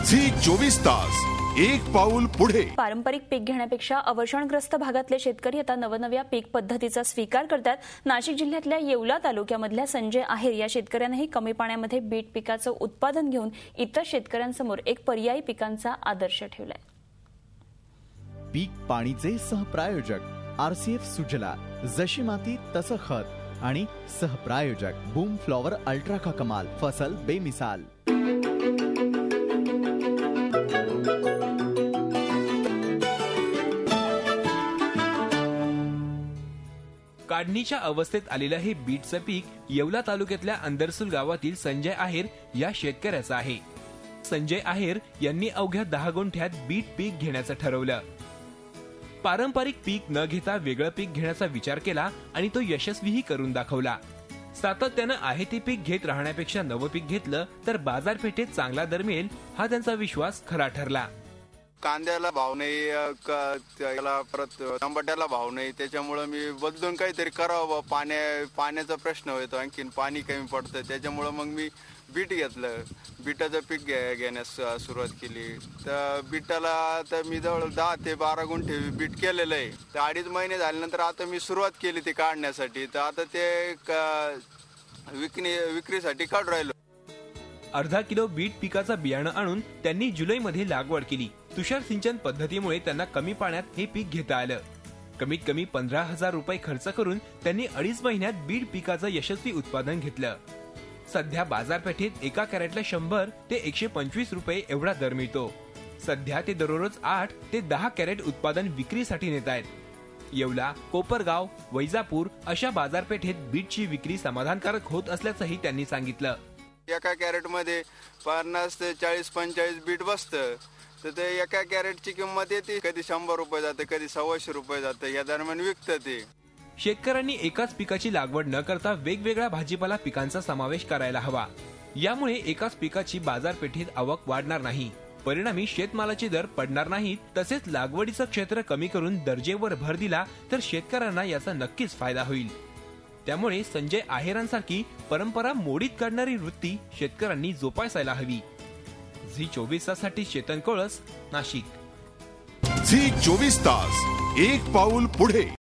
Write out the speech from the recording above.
Zee 24 तास एक पाऊल पुढे। पारंपरिक पीक घेण्यापेक्षा अवर्षणग्रस्त भागातले शेतकरी आता नवनव्या पीक पद्धतीचा स्वीकार करतात। नाशिक जिल्ह्यातल्या येवला तालुक्यामधल्या संजय आहेर या शेतकऱ्यानेही कमी पाण्यामध्ये बीट पिकाचं उत्पादन घेऊन इतर शेतकऱ्यांसमोर एक पर्यायी पिकांचा आदर्श ठेवलाय। पीक पाणीचे सहप्रायोजक RCF सुजला, जशी माती तसं खत आणि सहप्रायोजक बूम फ्लॉवर अल्ट्रा का कमाल, फसल बेमिसाल। काढणीच्या अवस्थेत आलेलं हे बीटचं पीक येवला तालुक्यातल्या अंदरसूल गावातील संजय आहेर या शेतकऱ्याचं आहे। संजय आहेर यांनी अवघ्या 10 गुंठ्यात बीट पीक घेण्याचं ठरवलं। पारंपरिक पीक न घेता वेगळं पीक घेण्याचा विचार केला आणि तो यशस्वीही करून दाखवला। सातत्यानं आहे ते पीक घेत राहण्यापेक्षा नवं पीक घेतलं तर बाजारपेठेत चांगला दर मिळेल, हा त्यांचा विश्वास खरा ठरला। कांद्याला भाव नाही, त्याला परत टमाट्याला भाव नाही, त्याच्यामुळे मी बदलून काहीतरी करावं। पाण्याचा प्रश्न होतो, आणखीन पाणी कमी पडतं, त्याच्यामुळे मग मी बीट घेतलं। बीटाचं पीक घेण्यास सुरुवात केली। तर बीटाला तर मी जवळ 10 ते 12 गुंठे बीट केलेलं आहे। तर 2.5 महिने झाल्यानंतर आता मी सुरुवात केली ते काढण्यासाठी। तर आता ते विक्रीसाठी काढून राहिलो। अर्धा किलो बीट पिकाचं बियाणं आणून त्यांनी जुलैमध्ये लागवड केली। तुषार सिंचन पद्धतीमुळे त्यांना कमी पाण्यात हे पीक घेता आलं। कमीत कमी 15,000 रुपये खर्च करून त्यांनी 2.5 महिन्यात बीट पिकाचं यशस्वी उत्पादन घेतलं। सध्या बाजारपेठेत एका कॅरेटला 100 ते 125 रुपये एवढा दर मिळतो। सध्या ते दररोज 8 ते 10 कॅरेट उत्पादन विक्रीसाठी नेत आहेत। येवला, कोपरगाव, वैजापूर अशा बाजारपेठेत बीटची विक्री समाधानकारक होत असल्याचंही त्यांनी सांगितलं। एका कॅरेट मध्ये 50 ते 40-45 बीट बसतं। तर ते एका कॅरेटची किंमत येते, कधी 100 रुपये जाते, कधी 125 रुपये जाते, या दरम्यान विकतं ते। शेतकऱ्यांनी एकाच पिकाची लागवड न करता वेगवेगळ्या भाजीपाला पिकांचा समावेश करायला हवा। यामुळे एकाच पिकाची बाजारपेठेत आवक वाढणार नाही, परिणामी शेतमालाचे दर पडणार नाहीत। तसेच लागवडीचं क्षेत्र कमी करून दर्जेवर भर दिला तर शेतकऱ्यांना याचा नक्कीच फायदा होईल। त्यामुळे संजय आहेरांसारखी परंपरा मोडीत काढणारी वृत्ती शेतकऱ्यांनी जोपासायला हवी। झी 24 तासाठी चेतन कोळस, नाशिक। झी 24 तास एक पाऊल पुढे।